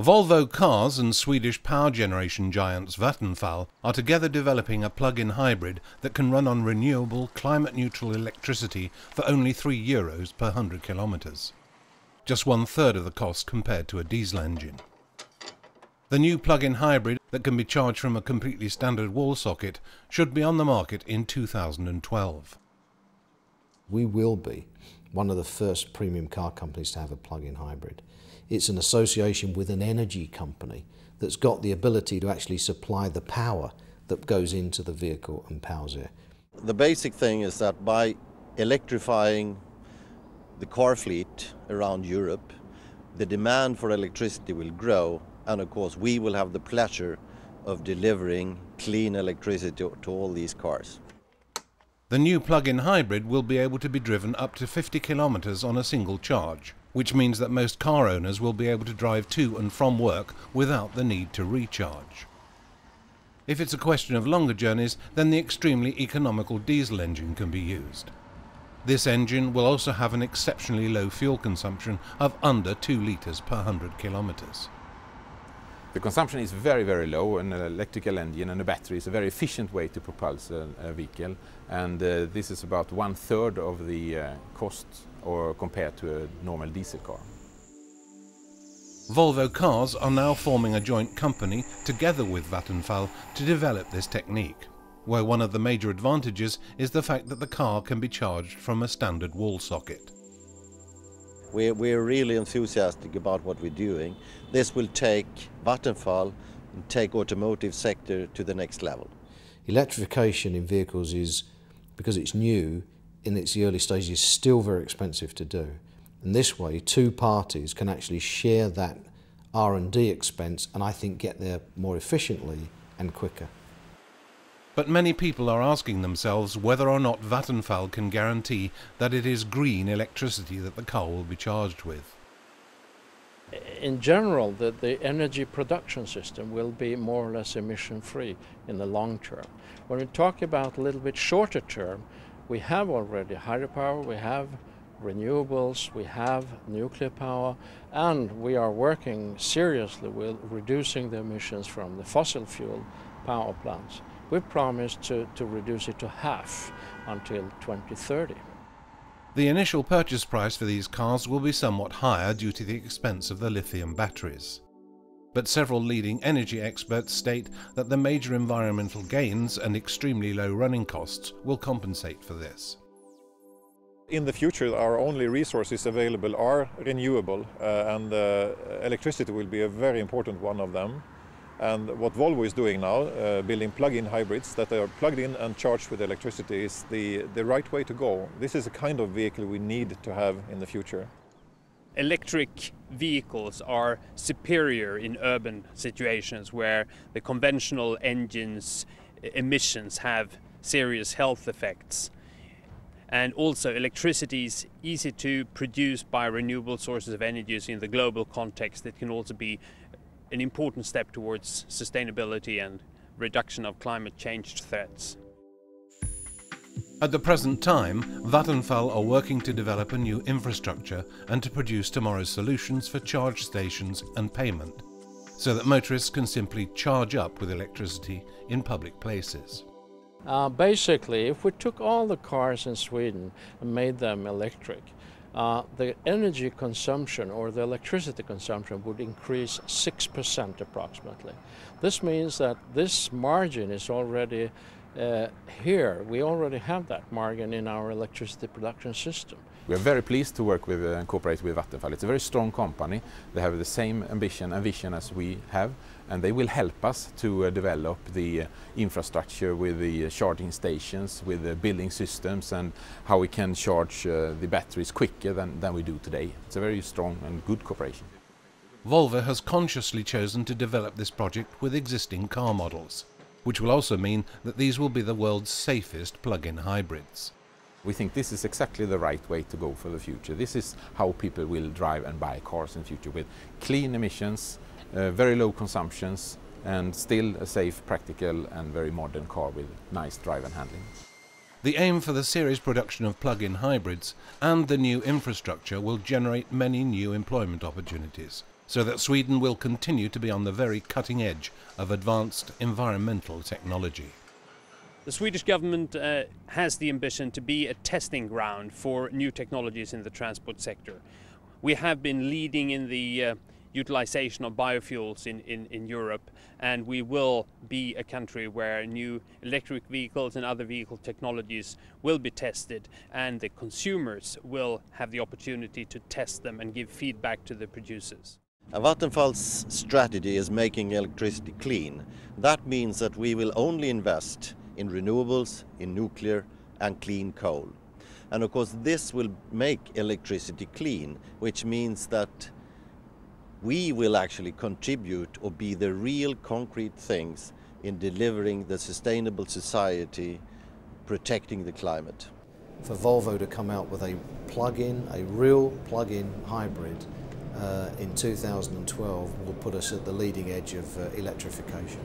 Volvo Cars and Swedish power generation giants Vattenfall are together developing a plug-in hybrid that can run on renewable, climate-neutral electricity for only €3 per 100 kilometres. Just 1/3 of the cost compared to a diesel engine. The new plug-in hybrid that can be charged from a completely standard wall socket should be on the market in 2012. We will be one of the first premium car companies to have a plug-in hybrid. It's an association with an energy company that's got the ability to actually supply the power that goes into the vehicle and powers it. The basic thing is that by electrifying the car fleet around Europe, the demand for electricity will grow, and of course we will have the pleasure of delivering clean electricity to all these cars. The new plug-in hybrid will be able to be driven up to 50 kilometres on a single charge, which means that most car owners will be able to drive to and from work without the need to recharge. If it's a question of longer journeys, then the extremely economical diesel engine can be used. This engine will also have an exceptionally low fuel consumption of under 2 litres per 100 kilometres. The consumption is very, very low. An electrical engine and a battery is a very efficient way to propulse a vehicle, and this is about 1/3 of the cost or compared to a normal diesel car. Volvo Cars are now forming a joint company together with Vattenfall to develop this technique, where one of the major advantages is the fact that the car can be charged from a standard wall socket. We're really enthusiastic about what we're doing. This will take Vattenfall and take automotive sector to the next level. Electrification in vehicles is, because it's new, in its early stages, still very expensive to do. And this way, two parties can actually share that R&D expense and I think get there more efficiently and quicker. But many people are asking themselves whether or not Vattenfall can guarantee that it is green electricity that the car will be charged with. In general, the energy production system will be more or less emission-free in the long term. When we talk about a little bit shorter term, we have already hydropower, we have renewables, we have nuclear power, and we are working seriously with reducing the emissions from the fossil fuel power plants. We've promised to reduce it to half until 2030. The initial purchase price for these cars will be somewhat higher due to the expense of the lithium batteries. But several leading energy experts state that the major environmental gains and extremely low running costs will compensate for this. In the future, our only resources available are renewable, and electricity will be a very important one of them. And what Volvo is doing now, building plug-in hybrids that are plugged in and charged with electricity, is the right way to go. This is a kind of vehicle we need to have in the future. Electric vehicles are superior in urban situations where the conventional engines' emissions have serious health effects. And also electricity is easy to produce by renewable sources of energy in the global context. It can also be an important step towards sustainability and reduction of climate change threats. At the present time, Vattenfall are working to develop a new infrastructure and to produce tomorrow's solutions for charge stations and payment, so that motorists can simply charge up with electricity in public places. Basically, if we took all the cars in Sweden and made them electric, the energy consumption or the electricity consumption would increase 6% approximately. This means that this margin is already here. We already have that margin in our electricity production system. We are very pleased to work with and cooperate with Vattenfall. It's a very strong company. They have the same ambition and vision as we have, and they will help us to develop the infrastructure with the charging stations, with the building systems, and how we can charge the batteries quicker than we do today. It's a very strong and good cooperation. Volvo has consciously chosen to develop this project with existing car models, which will also mean that these will be the world's safest plug-in hybrids. We think this is exactly the right way to go for the future. This is how people will drive and buy cars in the future, with clean emissions, very low consumptions, and still a safe, practical and very modern car with nice drive and handling. The aim for the series production of plug-in hybrids and the new infrastructure will generate many new employment opportunities, so that Sweden will continue to be on the very cutting edge of advanced environmental technology. The Swedish government has the ambition to be a testing ground for new technologies in the transport sector. We have been leading in the utilization of biofuels in Europe, and we will be a country where new electric vehicles and other vehicle technologies will be tested, and the consumers will have the opportunity to test them and give feedback to the producers. Vattenfall's strategy is making electricity clean. That means that we will only invest in renewables, in nuclear and clean coal. And of course this will make electricity clean, which means that we will actually contribute or be the real concrete things in delivering the sustainable society, protecting the climate. For Volvo to come out with a plug-in, a real plug-in hybrid in 2012 will put us at the leading edge of electrification.